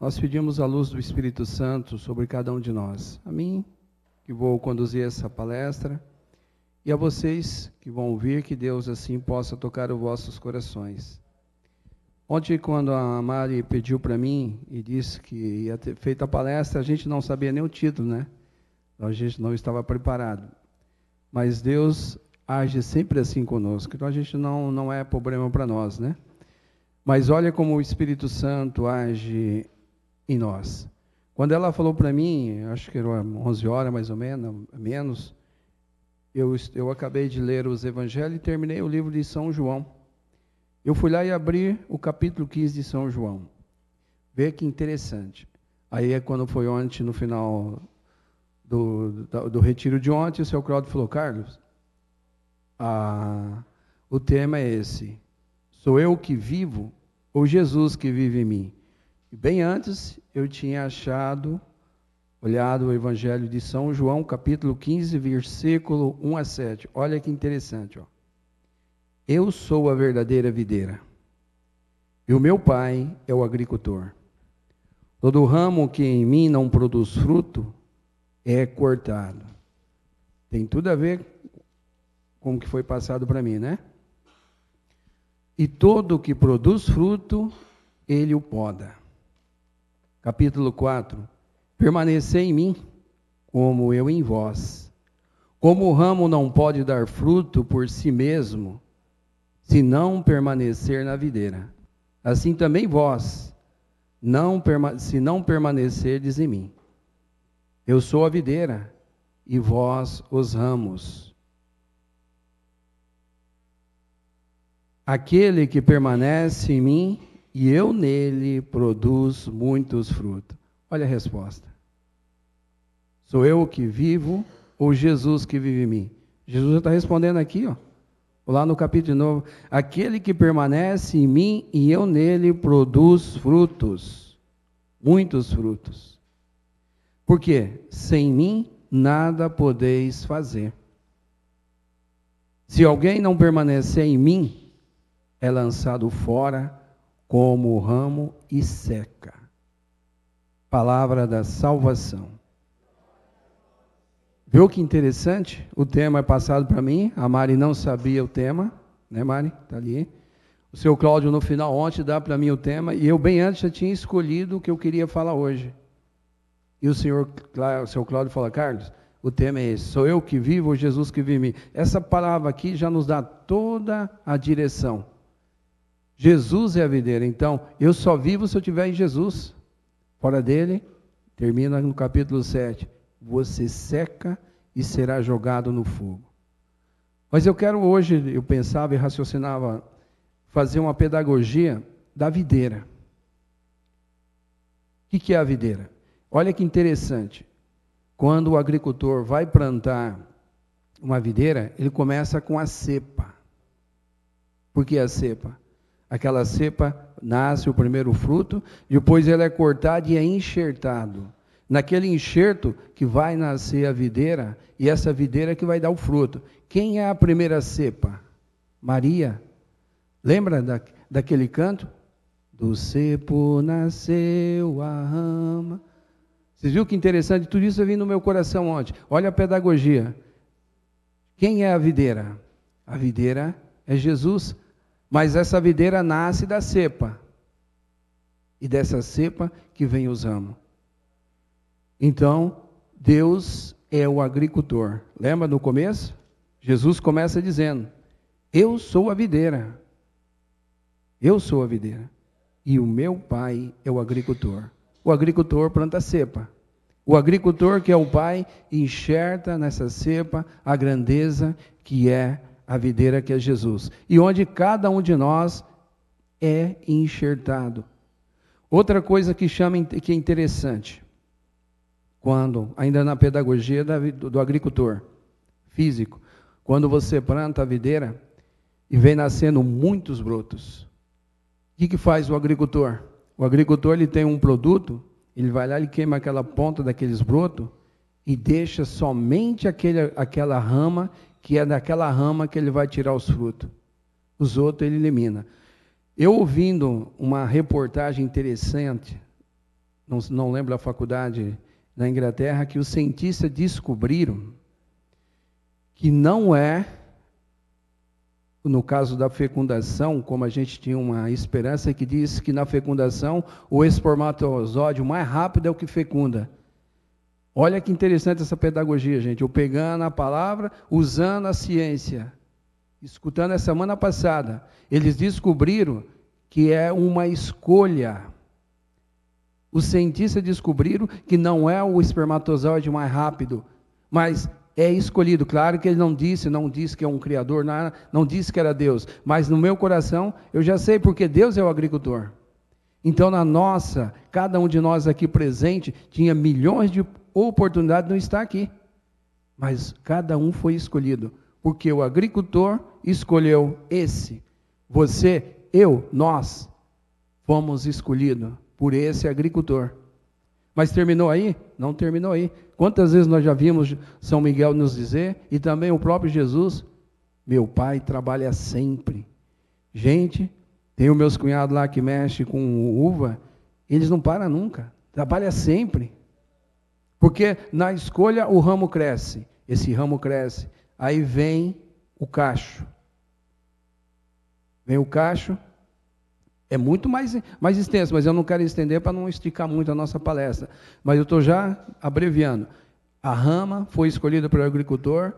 Nós pedimos a luz do Espírito Santo sobre cada um de nós. A mim, que vou conduzir essa palestra, e a vocês que vão ouvir, que Deus assim possa tocar os vossos corações. Ontem, quando a Mari pediu para mim e disse que ia ter feito a palestra, a gente não sabia nem o título, né? A gente não estava preparado. Mas Deus age sempre assim conosco, então a gente não é problema para nós, né? Mas olha como o Espírito Santo age em nós. Quando ela falou para mim, acho que era 11 horas mais ou menos, eu acabei de ler os Evangelhos e terminei o livro de São João. Eu fui lá e abri o capítulo 15 de São João. Vê que interessante. Aí é quando foi ontem, no final do retiro de ontem, o seu Cláudio falou: Carlos, o tema é esse: sou eu que vivo ou Jesus que vive em mim? E bem antes eu tinha olhado o Evangelho de São João, capítulo 15, versículo 1 a 7. Olha que interessante, ó. Eu sou a verdadeira videira, e o meu pai é o agricultor. Todo ramo que em mim não produz fruto é cortado. Tem tudo a ver com o que foi passado para mim, né? E todo que produz fruto, ele o poda. Capítulo 4. Permanecei em mim, como eu em vós. Como o ramo não pode dar fruto por si mesmo, se não permanecer na videira, assim também vós, se não permanecerdes em mim. Eu sou a videira, e vós os ramos. Aquele que permanece em mim, e eu nele, produz muitos frutos. Olha a resposta. Sou eu que vivo, ou Jesus que vive em mim? Jesus está respondendo aqui, ó. Lá no capítulo de novo, aquele que permanece em mim e eu nele produz frutos, muitos frutos. Por quê? Sem mim nada podeis fazer. Se alguém não permanecer em mim, é lançado fora como o ramo e seca. Palavra da salvação. Viu que interessante? O tema é passado para mim. A Mari não sabia o tema, né, Mari? Está ali. O seu Cláudio, no final, ontem, dá para mim o tema. E eu, bem antes, já tinha escolhido o que eu queria falar hoje. E o seu Cláudio fala: Carlos, o tema é esse. Sou eu que vivo ou Jesus que vive em mim? Essa palavra aqui já nos dá toda a direção. Jesus é a videira. Então, eu só vivo se eu estiver em Jesus. Fora dele, termina no capítulo 7. Você seca e será jogado no fogo. Mas eu quero hoje, eu pensava e raciocinava, fazer uma pedagogia da videira. O que é a videira? Olha que interessante. Quando o agricultor vai plantar uma videira, ele começa com a cepa. Por que a cepa? Aquela cepa nasce o primeiro fruto, depois ele é cortado e é enxertado. Naquele enxerto que vai nascer a videira, e essa videira que vai dar o fruto. Quem é a primeira cepa? Maria. Lembra daquele canto? Do cepo nasceu a rama. Vocês viram que interessante? Tudo isso veio no meu coração ontem. Olha a pedagogia. Quem é a videira? A videira é Jesus. Mas essa videira nasce da cepa. E dessa cepa que vem os ramos. Então, Deus é o agricultor. Lembra no começo? Jesus começa dizendo: eu sou a videira. Eu sou a videira. E o meu pai é o agricultor. O agricultor planta a cepa. O agricultor, que é o pai, enxerta nessa cepa a grandeza que é a videira, que é Jesus. E onde cada um de nós é enxertado. Outra coisa que é interessante, quando, ainda na pedagogia do agricultor físico, quando você planta a videira e vem nascendo muitos brotos, o que faz o agricultor? O agricultor, ele tem um produto, ele vai lá e queima aquela ponta daqueles brotos e deixa somente aquela rama, que é daquela rama que ele vai tirar os frutos. Os outros ele elimina. Eu ouvindo uma reportagem interessante não lembro a faculdade na Inglaterra, que os cientistas descobriram que não é, no caso da fecundação, como a gente tinha uma esperança que diz que na fecundação o espermatozoide mais rápido é o que fecunda. Olha que interessante essa pedagogia, gente. Eu pegando a palavra, usando a ciência. Escutando a semana passada, eles descobriram que é uma escolha. Os cientistas descobriram que não é o espermatozoide mais rápido, mas é escolhido. Claro que ele não disse que é um criador, não disse que era Deus, mas no meu coração eu já sei, porque Deus é o agricultor. Então, cada um de nós aqui presente tinha milhões de oportunidades de não estar aqui, mas cada um foi escolhido, porque o agricultor escolheu esse. Você, eu, nós fomos escolhidos por esse agricultor. Mas terminou aí? Não terminou aí. Quantas vezes nós já vimos São Miguel nos dizer, e também o próprio Jesus, meu pai trabalha sempre. Gente, tem os meus cunhados lá que mexem com uva, eles não param nunca, trabalha sempre. Porque na escolha o ramo cresce, esse ramo cresce, aí vem o cacho. Vem o cacho, é muito mais extenso, mas eu não quero estender para não esticar muito a nossa palestra. Mas eu estou já abreviando. A rama foi escolhida pelo agricultor,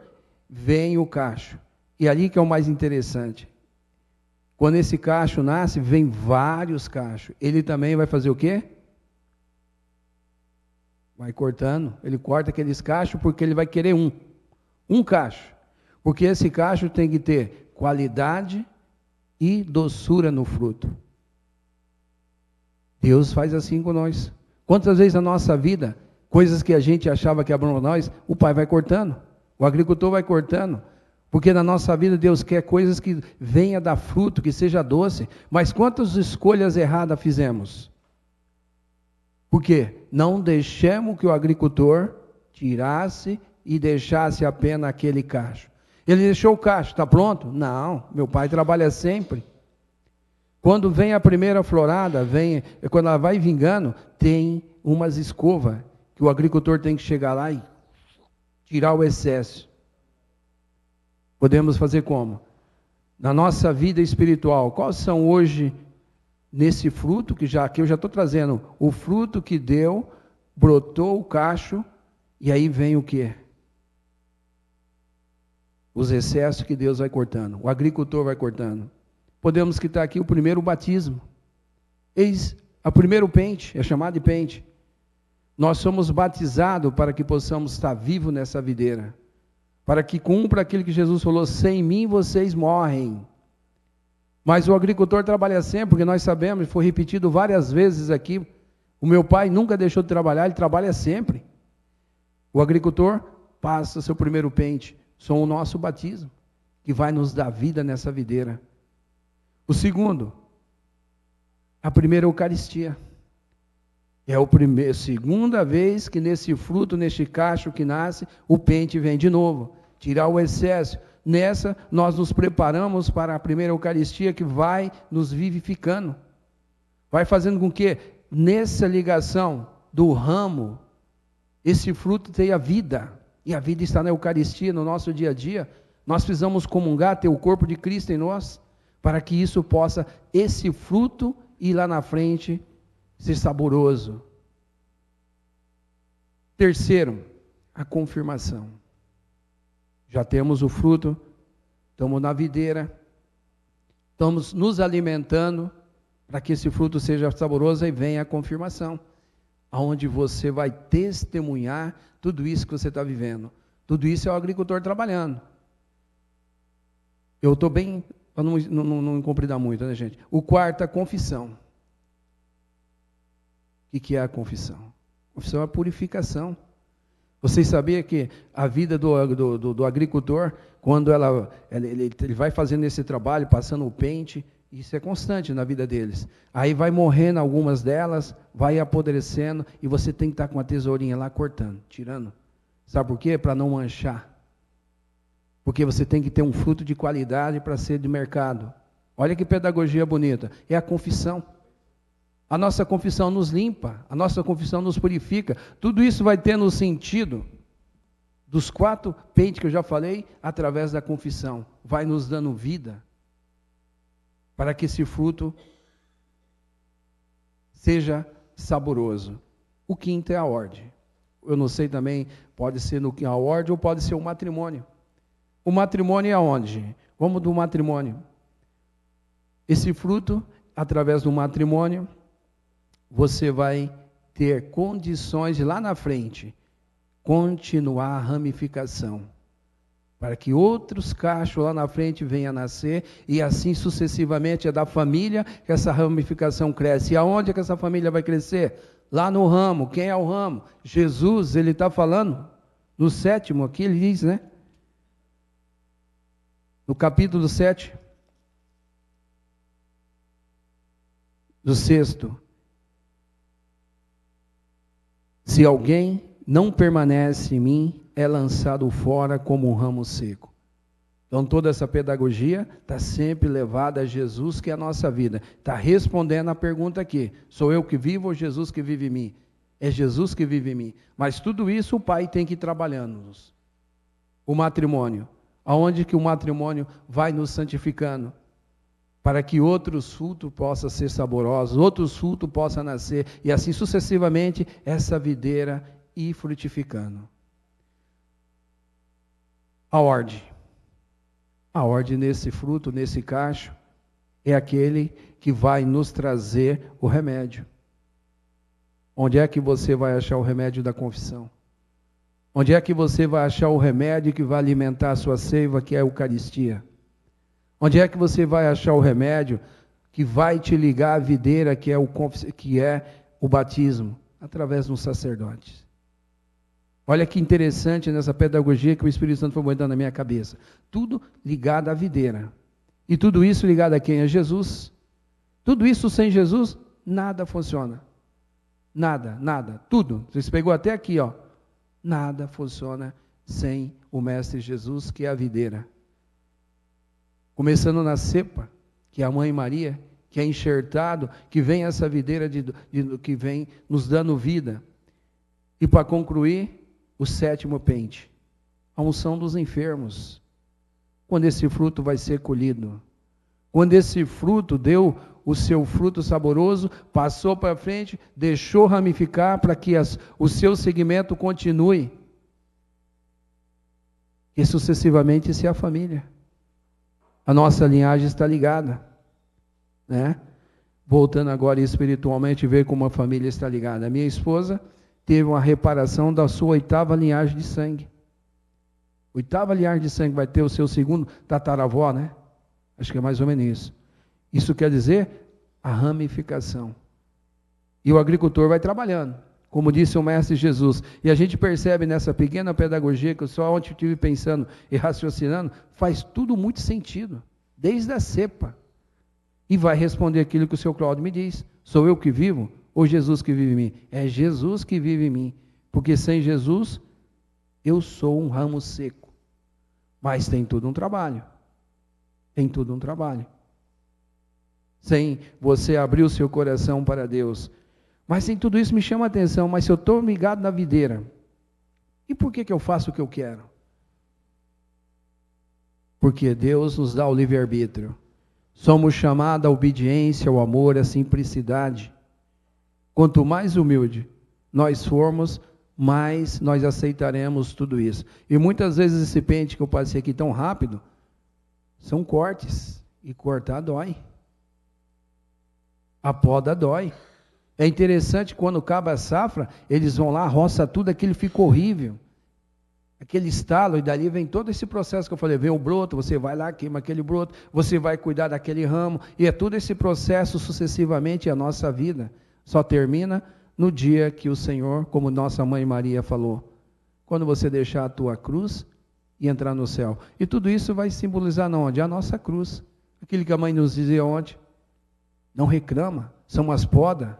vem o cacho. E ali que é o mais interessante. Quando esse cacho nasce, vem vários cachos. Ele também vai fazer o quê? Vai cortando. Ele corta aqueles cachos porque ele vai querer um cacho. Porque esse cacho tem que ter qualidade e doçura no fruto. Deus faz assim com nós. Quantas vezes na nossa vida, coisas que a gente achava que eram para nós, o Pai vai cortando, o agricultor vai cortando, porque na nossa vida Deus quer coisas que venha dar fruto, que seja doce, mas quantas escolhas erradas fizemos? Por quê? Não deixemos que o agricultor tirasse e deixasse apenas aquele cacho. Ele deixou o cacho, está pronto? Não, meu pai trabalha sempre. Quando vem a primeira florada, quando ela vai vingando, tem umas escovas que o agricultor tem que chegar lá e tirar o excesso. Podemos fazer como? Na nossa vida espiritual, quais são hoje, nesse fruto, que eu já estou trazendo, o fruto que deu, brotou o cacho, e aí vem o quê? Os excessos que Deus vai cortando, o agricultor vai cortando. Podemos citar aqui o primeiro batismo. Eis o primeiro pente, é chamado de pente. Nós somos batizados para que possamos estar vivos nessa videira. Para que cumpra aquilo que Jesus falou, sem mim vocês morrem. Mas o agricultor trabalha sempre, porque nós sabemos, foi repetido várias vezes aqui, o meu pai nunca deixou de trabalhar, ele trabalha sempre. O agricultor passa seu primeiro pente, são o nosso batismo, que vai nos dar vida nessa videira. O segundo, a primeira Eucaristia. É a segunda vez que nesse fruto, neste cacho que nasce, o pente vem de novo, tirar o excesso. Nessa, nós nos preparamos para a primeira Eucaristia que vai nos vivificando. Vai fazendo com que, nessa ligação do ramo, esse fruto tenha vida. E a vida está na Eucaristia, no nosso dia a dia. Nós precisamos comungar, ter o corpo de Cristo em nós, para que isso possa, esse fruto, ir lá na frente, ser saboroso. Terceiro, a confirmação. Já temos o fruto, estamos na videira, estamos nos alimentando para que esse fruto seja saboroso, e venha a confirmação, aonde você vai testemunhar tudo isso que você está vivendo. Tudo isso é o agricultor trabalhando. Eu estou bem, para não compridar muito, né, gente? O quarto, a confissão. O que é a confissão? A confissão é a purificação. Vocês sabiam que a vida do agricultor, quando ele vai fazendo esse trabalho, passando o pente, isso é constante na vida deles. Aí vai morrendo algumas delas, vai apodrecendo, e você tem que estar com uma tesourinha lá cortando, tirando. Sabe por quê? Para não manchar. Porque você tem que ter um fruto de qualidade para ser de mercado. Olha que pedagogia bonita. É a confissão. A nossa confissão nos limpa, a nossa confissão nos purifica. Tudo isso vai ter no sentido dos 4 pentes que eu já falei, através da confissão. Vai nos dando vida para que esse fruto seja saboroso. O quinto é a ordem. Eu não sei também, pode ser a ordem ou pode ser o matrimônio. O matrimônio é aonde, gente? Vamos do matrimônio. Esse fruto, através do matrimônio, você vai ter condições de lá na frente continuar a ramificação, para que outros cachos lá na frente venham a nascer, e assim sucessivamente é da família que essa ramificação cresce. E aonde é que essa família vai crescer? Lá no ramo. Quem é o ramo? Jesus, ele está falando, no 7º aqui, ele diz, né? No capítulo 7, do 6º. Se alguém não permanece em mim, é lançado fora como um ramo seco. Então toda essa pedagogia está sempre levada a Jesus, que é a nossa vida. Está respondendo a pergunta aqui, sou eu que vivo ou Jesus que vive em mim? É Jesus que vive em mim. Mas tudo isso o Pai tem que ir trabalhando. O matrimônio, aonde que o matrimônio vai nos santificando, para que outros frutos possam ser saborosos, outros frutos possam nascer, e assim sucessivamente essa videira ir frutificando. A ordem nesse fruto, nesse cacho, é aquele que vai nos trazer o remédio. Onde é que você vai achar o remédio da confissão? Onde é que você vai achar o remédio que vai alimentar a sua seiva, que é a Eucaristia? Onde é que você vai achar o remédio que vai te ligar à videira, que é o batismo? Através dos sacerdotes. Olha que interessante nessa pedagogia que o Espírito Santo foi botando na minha cabeça. Tudo ligado à videira. E tudo isso ligado a quem? A Jesus. Tudo isso sem Jesus, nada funciona. Nada, nada. Tudo. Você pegou até aqui, ó. Nada funciona sem o Mestre Jesus, que é a videira. Começando na cepa, que é a Mãe Maria, que é enxertado, que vem essa videira que vem nos dando vida. E para concluir, o 7º pente, a unção dos enfermos. Quando esse fruto vai ser colhido. Quando esse fruto deu o seu fruto saboroso, passou para frente, deixou ramificar para que o seu segmento continue. E sucessivamente se a família. A nossa linhagem está ligada, né? Voltando agora espiritualmente, ver como a família está ligada. A minha esposa teve uma reparação da sua 8ª linhagem de sangue. 8ª linhagem de sangue vai ter o seu segundo tataravó, né? Acho que é mais ou menos isso. Isso quer dizer a ramificação. E o agricultor vai trabalhando, como disse o Mestre Jesus. E a gente percebe nessa pequena pedagogia, que eu só ontem estive pensando e raciocinando, faz tudo muito sentido, desde a cepa. E vai responder aquilo que o seu Cláudio me diz. Sou eu que vivo ou Jesus que vive em mim? É Jesus que vive em mim. Porque sem Jesus, eu sou um ramo seco. Mas tem tudo um trabalho. Tem tudo um trabalho. Sem você abrir o seu coração para Deus. Mas sem tudo isso me chama a atenção. Mas se eu estou ligado na videira, e por que eu faço o que eu quero? Porque Deus nos dá o livre-arbítrio. Somos chamados à obediência, ao amor, à simplicidade. Quanto mais humilde nós formos, mais nós aceitaremos tudo isso. E muitas vezes esse pente que eu passei aqui tão rápido, são cortes. E cortar dói. A poda dói. É interessante, quando acaba a safra, eles vão lá, roça tudo, aquilo fica horrível. Aquele estalo, e dali vem todo esse processo que eu falei, vem o broto, você vai lá, queima aquele broto, você vai cuidar daquele ramo, e é todo esse processo sucessivamente, a nossa vida só termina no dia que o Senhor, como nossa Mãe Maria falou, quando você deixar a tua cruz e entrar no céu. E tudo isso vai simbolizar onde? A nossa cruz. Aquilo que a mãe nos dizia ontem, não reclama, são as podas,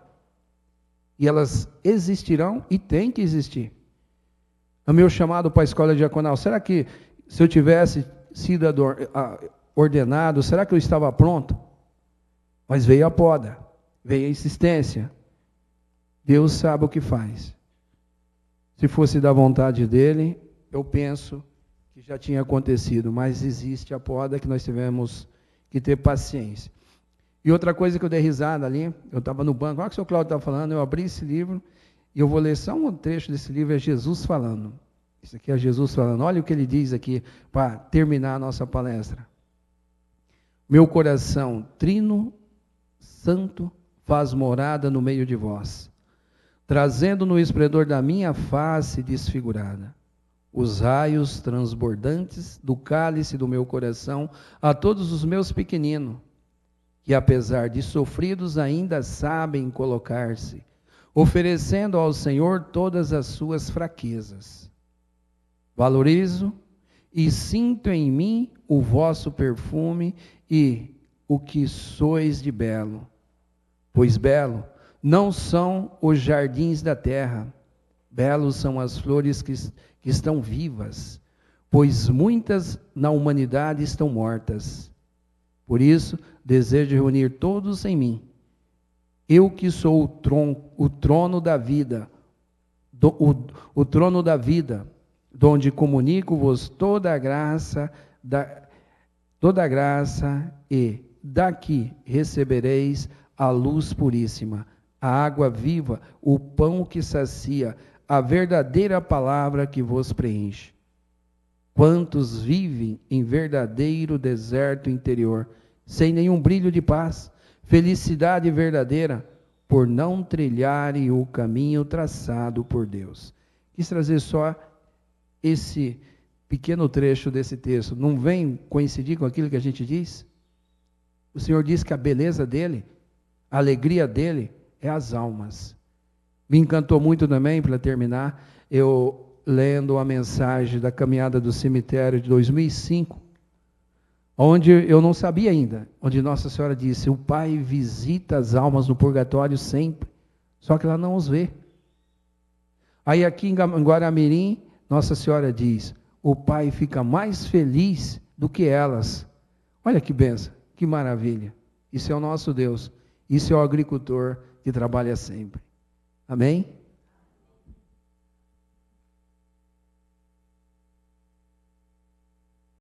e elas existirão e têm que existir. O meu chamado para a escola diaconal, será que se eu tivesse sido ordenado, será que eu estava pronto? Mas veio a poda, veio a insistência. Deus sabe o que faz. Se fosse da vontade dele, eu penso que já tinha acontecido, mas existe a poda que nós tivemos que ter paciência. E outra coisa que eu dei risada ali, eu estava no banco, olha o que o seu Cláudio estava falando, eu abri esse livro, e eu vou ler só um trecho desse livro, é Jesus falando. Isso aqui é Jesus falando, olha o que ele diz aqui, para terminar a nossa palestra. Meu coração trino, santo, faz morada no meio de vós, trazendo no esplendor da minha face desfigurada os raios transbordantes do cálice do meu coração a todos os meus pequeninos, que apesar de sofridos ainda sabem colocar-se, oferecendo ao Senhor todas as suas fraquezas. Valorizo e sinto em mim o vosso perfume e o que sois de belo. Pois belo não são os jardins da terra, belos são as flores que estão vivas, pois muitas na humanidade estão mortas. Por isso, desejo reunir todos em mim. Eu que sou o trono da vida, o trono da vida, donde comunico-vos toda a graça e daqui recebereis a luz puríssima, a água viva, o pão que sacia, a verdadeira palavra que vos preenche. Quantos vivem em verdadeiro deserto interior, sem nenhum brilho de paz, felicidade verdadeira, por não trilharem o caminho traçado por Deus. Quis trazer só esse pequeno trecho desse texto. Não vem coincidir com aquilo que a gente diz? O Senhor diz que a beleza dele, a alegria dele, é as almas. Me encantou muito também, para terminar, eu lendo a mensagem da caminhada do cemitério de 2005, onde eu não sabia ainda, onde Nossa Senhora disse, o Pai visita as almas no purgatório sempre, só que ela não os vê. Aí aqui em Guaramirim, Nossa Senhora diz, o Pai fica mais feliz do que elas. Olha que bênção, que maravilha. Isso é o nosso Deus, isso é o agricultor que trabalha sempre. Amém?